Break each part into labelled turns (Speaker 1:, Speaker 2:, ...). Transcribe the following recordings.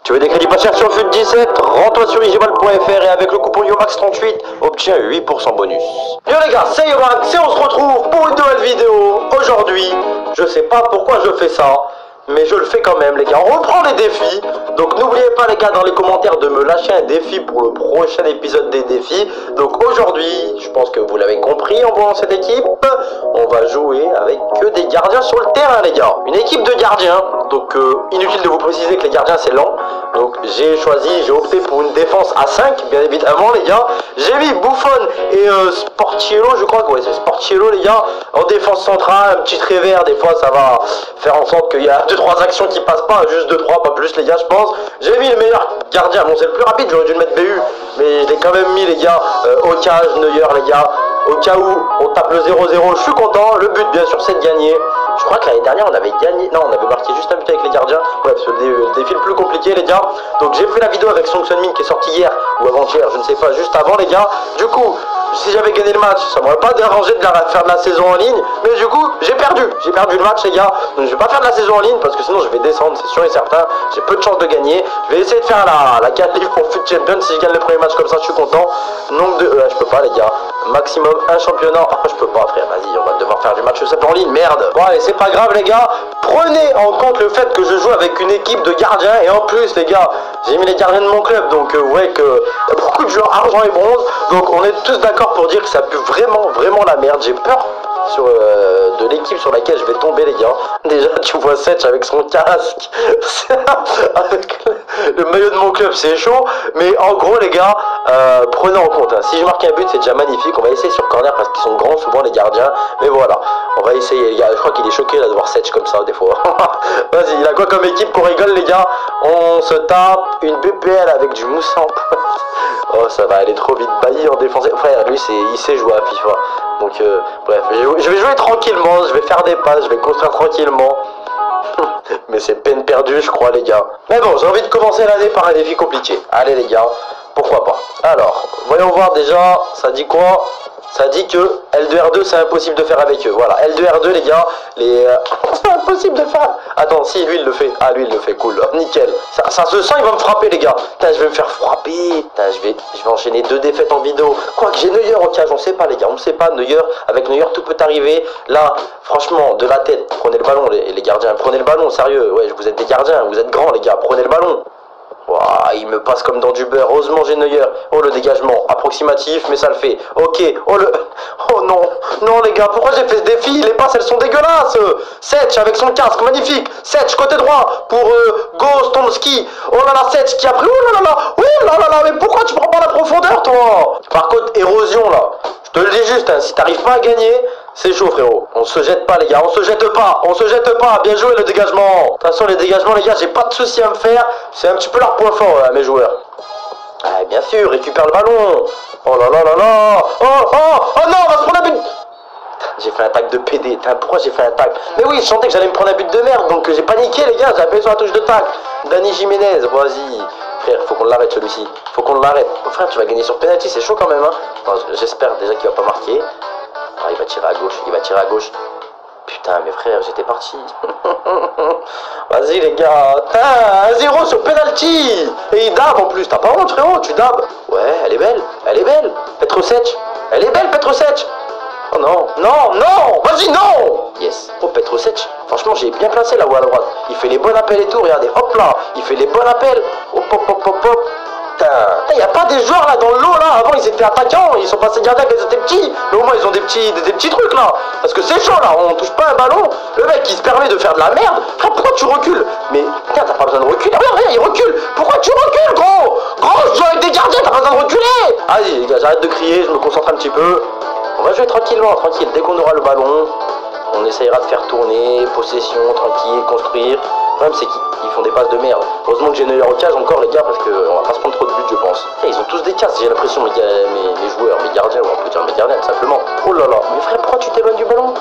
Speaker 1: Tu veux des crédits pas chers sur FUT17? Rends-toi sur igbal.fr et avec le coupon YOMAX38, obtiens 8% bonus. Yo les gars, c'est Yomax et on se retrouve pour une nouvelle vidéo. Aujourd'hui, je sais pas pourquoi je fais ça, mais je le fais quand même les gars. On reprend les défis. Donc n'oubliez pas les gars dans les commentaires de me lâcher un défi pour le prochain épisode des défis. Donc aujourd'hui, je pense que vous l'avez compris en voyant cette équipe, on va jouer avec que des gardiens sur le terrain les gars. Une équipe de gardiens. Donc inutile de vous préciser que les gardiens c'est lent. Donc j'ai opté pour une défense à 5 bien évidemment les gars. J'ai mis Buffon et Sportiello, je crois que ouais c'est Sportiello les gars. En défense centrale, un petit trévers, des fois ça va faire en sorte qu'il y a 2-3 actions qui passent pas, juste 2-3, pas plus les gars je pense. J'ai mis le meilleur gardien, bon c'est le plus rapide, j'aurais dû le mettre BU, mais je l'ai quand même mis les gars, Ocage, Neuer les gars. Au cas où on tape le 0-0, je suis content. Le but bien sûr c'est de gagner. Je crois que l'année dernière on avait gagné. Non, on avait marqué juste un but avec les gardiens. Bref, c'est le défi le plus compliqué les gars. Donc j'ai fait la vidéo avec Song Sun Min qui est sorti hier ou avant-hier, je ne sais pas, juste avant les gars. Du coup, si j'avais gagné le match, ça m'aurait pas dérangé de faire de la saison en ligne. Mais du coup, j'ai perdu le match les gars. Donc je vais pas faire de la saison en ligne parce que sinon je vais descendre, c'est sûr et certain. J'ai peu de chance de gagner. Je vais essayer de faire la qualif pour FUT Champions. Si je gagne le premier match comme ça, je suis content. Nombre de... je peux pas les gars. Maximum un championnat. Je peux pas frère, vas-y, on va devoir faire du match simple en ligne, merde. Bon allez, c'est pas grave les gars. Prenez en compte le fait que je joue avec une équipe de gardiens. Et en plus les gars, j'ai mis les gardiens de mon club. Donc vous voyez que y a beaucoup de joueurs argent et bronze. Donc on est tous d'accord pour dire que ça pue vraiment la merde. J'ai peur de l'équipe sur laquelle je vais tomber les gars. Déjà tu vois Setch avec son casque avec le maillot de mon club, c'est chaud. Mais en gros les gars, prenez en compte hein. Si je marque un but c'est déjà magnifique. On va essayer sur corner parce qu'ils sont grands souvent les gardiens. Mais voilà, on va essayer les gars. Je crois qu'il est choqué là de voir Setch comme ça des fois. Vas-y, il a quoi comme équipe qu'on rigole les gars? On se tape une BPL avec du Moussa en pointe. Oh ça va aller trop vite. Bailly en défense. Frère lui il sait jouer à FIFA. Donc bref, je vais jouer tranquillement, je vais faire des passes, je vais construire tranquillement. Mais c'est peine perdue je crois les gars. Mais bon, j'ai envie de commencer l'année par un défi compliqué. Allez les gars, pourquoi pas. Alors, voyons voir déjà, ça dit quoi? Ça dit que L2R2 c'est impossible de faire avec eux. Voilà, L2R2 les gars, c'est impossible de faire. Attends, si lui il le fait. Ah lui il le fait, cool, nickel. Ça se sent, il va me frapper les gars. Putain, je vais me faire frapper. Putain, je vais enchaîner 2 défaites en vidéo. Quoique j'ai Neuer au cage, on sait pas les gars, on sait pas. Neuer, avec Neuer tout peut arriver. Là, franchement, de la tête, prenez le ballon les gardiens, prenez le ballon, sérieux. Ouais, vous êtes des gardiens, vous êtes grands les gars, prenez le ballon. Wow, il me passe comme dans du beurre. Heureusement j'ai Neuer. Oh le dégagement approximatif mais ça le fait. Ok. Oh non. Non les gars, pourquoi j'ai fait ce défi? Les passes elles sont dégueulasses. Setch avec son casque magnifique. Setch côté droit pour Gostomski. Oh là là, Setch qui a pris. Oh là là là. Oh là là là. Mais pourquoi tu prends pas la profondeur toi? Par contre érosion là, je te le dis juste hein, si t'arrives pas à gagner, c'est chaud frérot, on se jette pas les gars, on se jette pas, bien joué le dégagement. De toute façon les dégagements les gars, j'ai pas de soucis à me faire, c'est un petit peu leur point fort là, mes joueurs. Ah, bien sûr, récupère le ballon. Oh là là là là. Oh non, on va se prendre un but. J'ai fait un tac de PD, pourquoi j'ai fait un tac? Mais oui, je sentais que j'allais me prendre un but de merde, donc j'ai paniqué les gars, j'ai appuyé sur la touche de tac. Dani Jiménez, vas-y. Frère, faut qu'on l'arrête celui-ci, faut qu'on l'arrête. Oh, frère, tu vas gagner sur penalty, c'est chaud quand même hein. J'espère déjà qu'il va pas marquer. Ah, il va tirer à gauche, Putain, mes frères, j'étais parti. Vas-y, les gars. 1-0 sur penalty. Et il dab en plus. T'as pas honte, frérot, tu dabs. Ouais, elle est belle. Petrosetch. Elle est belle, Petrosetch. Oh non, vas-y, non. Yes. Oh, Petrosetch. Franchement, j'ai bien placé là-haut à droite. Il fait les bons appels et tout, regardez. Hop là. Il fait les bons appels. Hop. Il n'y a pas des joueurs là dans le lot là, avant ils étaient attaquants, ils sont passés gardiens quand ils étaient petits, mais au moins ils ont des petits trucs là, parce que c'est chaud là, on touche pas un ballon, le mec il se permet de faire de la merde, frère pourquoi tu recules? Mais putain t'as pas besoin de reculer, rien il recule, pourquoi tu recules gros? Je joue avec des gardiens, t'as pas besoin de reculer. Allez les gars, j'arrête de crier, je me concentre un petit peu, on va jouer tranquillement, tranquille, dès qu'on aura le ballon, on essayera de faire tourner, possession, tranquille, construire. Le problème c'est qu'ils font des passes de merde. Heureusement que j'ai Neuer au cage encore les gars parce qu'on va pas se prendre trop de buts je pense. Et ils ont tous des casques, j'ai l'impression mes joueurs, mes gardiens, ou on peut dire mes gardiens tout simplement. Oh là là, mais frère pourquoi tu t'éloignes du ballon?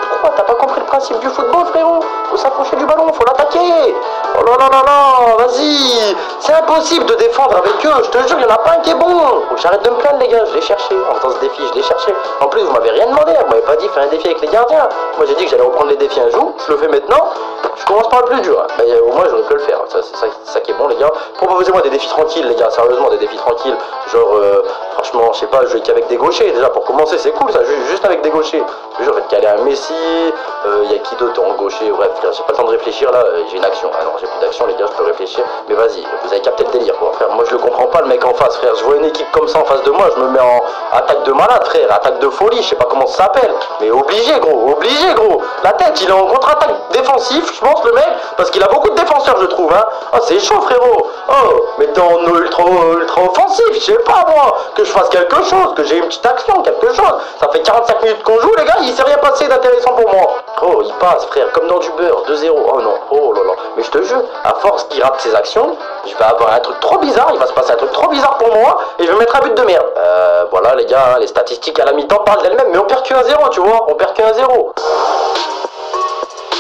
Speaker 1: Pourquoi? T'as pas compris le principe du football frérot? Faut s'approcher du ballon, faut l'attaquer. Oh là là là là, vas-y. C'est impossible de défendre avec eux, je te jure, il y en a pas un qui est bon. Faut que j'arrête de me plaindre les gars, je l'ai cherché. En faisant ce défi, je l'ai cherché. En plus vous m'avez rien demandé, vous m'avez pas dit faire un défi avec les gardiens. Moi j'ai dit que j'allais reprendre les défis un jour, je le fais maintenant. Je commence par le plus dur, hein. Mais au moins j'aurais pu le faire, c'est ça qui est bon les gars. Proposez-moi des défis tranquilles les gars, sérieusement des défis tranquilles. Genre franchement je sais pas, jouer qu'avec des gauchers déjà pour commencer, c'est cool ça, juste avec des gauchers. Je vais te caler un Messi, y a qui d'autre en gaucher, bref, j'ai pas le temps de réfléchir là, j'ai une action. Ah non, j'ai plus d'action les gars, je peux réfléchir, mais vas-y, vous avez capté le délire quoi. Frère, moi je le comprends pas le mec en face, frère, je vois une équipe comme ça en face de moi, je me mets en attaque de malade frère, attaque de folie, je sais pas comment ça s'appelle, mais obligé gros, la tête, il est en contre-attaque défensif, je pense le mec, parce qu'il a beaucoup de défenseurs je trouve, hein. Oh c'est chaud frérot, oh, mais t'es en ultra offensif, je sais pas moi, que je fasse quelque chose, que j'ai une petite action, quelque chose, ça fait 45 minutes qu'on joue les gars, il s'est rien passé d'intéressant pour moi. Oh il passe frère, comme dans du beurre, 2-0, oh non, oh là là, mais je te jure, à force qu'il rate ses actions, je vais avoir un truc trop bizarre, il va se passer un truc trop bizarre pour moi, et je vais mettre un but de merde. Voilà les gars, hein, les statistiques à la mi-temps parlent d'elles-mêmes, mais on perd que 1-0 tu vois, on perd que 1-0.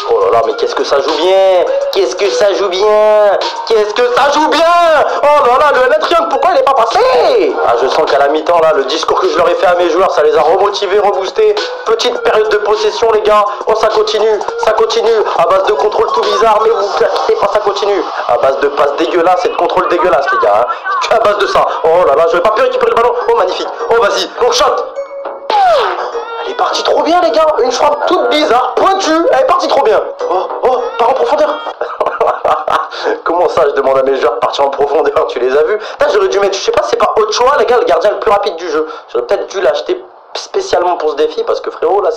Speaker 1: Oh là là, mais qu'est-ce que ça joue bien, qu'est-ce que ça joue bien, qu'est-ce que ça joue bien. Oh là là, le net triangle, pourquoi il est pas passé? Ah, je sens qu'à la mi-temps, là, le discours que je leur ai fait à mes joueurs, ça les a remotivés, reboostés. Petite période de possession, les gars. Oh, ça continue, à base de contrôle tout bizarre, mais vous inquiétez pas, ça continue. À base de passes dégueulasses et de contrôle dégueulasse, les gars. Hein. À base de ça. Oh là là, je vais pas pu récupérer le ballon. Oh, magnifique. Oh, vas-y, long shot. Elle est partie trop bien les gars, une frappe toute bizarre, pointue, elle est partie trop bien. Oh, part en profondeur. Comment ça je demande à mes joueurs de partir en profondeur, tu les as vus? Là j'aurais dû mettre, je sais pas, c'est pas Ochoa les gars, le gardien le plus rapide du jeu. J'aurais peut-être dû l'acheter spécialement pour ce défi parce que frérot là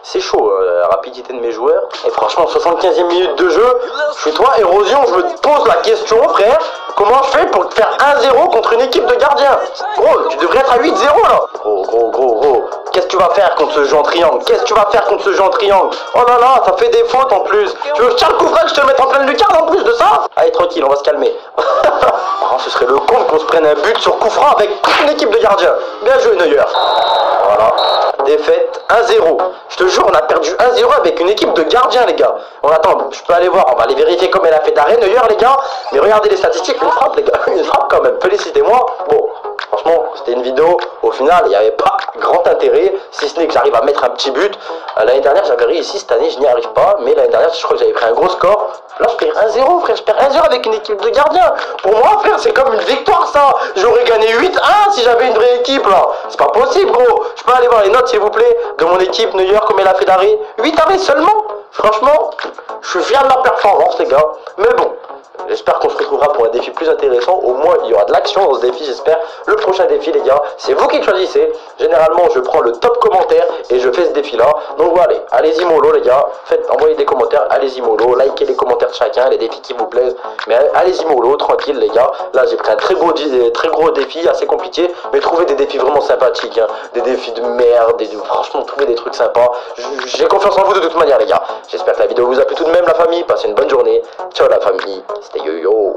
Speaker 1: c'est chaud la rapidité de mes joueurs. Et franchement 75e minute de jeu, je suis toi Érosion, je me pose la question frère, comment je fais pour te faire 1-0 contre une équipe de gardiens? Gros, tu devrais être à 8-0 là. Gros, qu'est-ce que tu vas faire contre ce jeu en triangle? Oh là là, ça fait des fautes en plus. Tu veux que je tire le coup franc, que je te le mette en pleine lucarne en plus de ça? Allez tranquille, on va se calmer. Oh, ce serait le con qu'on se prenne un but sur coup franc avec toute une équipe de gardiens. Bien joué Neuer. Voilà, défaite 1-0. Je te jure, on a perdu 1-0 avec une équipe de gardiens, les gars. On attend, je peux aller voir, on va aller vérifier comme elle a fait d'arrêt, Neuer, les gars. Mais regardez les statistiques, une frappe, les gars, une frappe quand même. Félicitez-moi. Bon, franchement, c'était une vidéo. Au final, il n'y avait pas grand intérêt, si ce n'est que j'arrive à mettre un petit but. L'année dernière, j'avais réussi, cette année, je n'y arrive pas. Mais l'année dernière, je crois que j'avais pris un gros score. Là, je perds 1-0, frère. Je perds 1-0 avec une équipe de gardiens. Pour moi, frère, c'est comme une victoire, ça. J'aurais gagné 8-1 si j'avais une vraie équipe, là. C'est pas possible, gros. Je peux aller voir les notes, s'il vous plaît, de mon équipe Neuer, comme elle a fait d'arrêt. 8 arrêts seulement. Franchement, je suis fier de ma performance, les gars. Mais bon. J'espère qu'on se retrouvera pour un défi plus intéressant. Au moins, il y aura de l'action dans ce défi, j'espère. Le prochain défi, les gars, c'est vous qui choisissez. Généralement, je prends le top commentaire et je fais ce défi-là. Donc voilà, allez-y mollo, les gars. Envoyez des commentaires, allez-y mollo. Likez les commentaires de chacun, les défis qui vous plaisent. Mais allez-y mollo, tranquille, les gars. Là, j'ai pris un très gros défi, assez compliqué. Mais trouvez des défis vraiment sympathiques. Hein. Des défis de merde. Franchement, trouvez des trucs sympas. J'ai confiance en vous de toute manière, les gars. J'espère que la vidéo vous a plu tout de même, la famille. Passez une bonne journée. Ciao, la famille. Stay yo.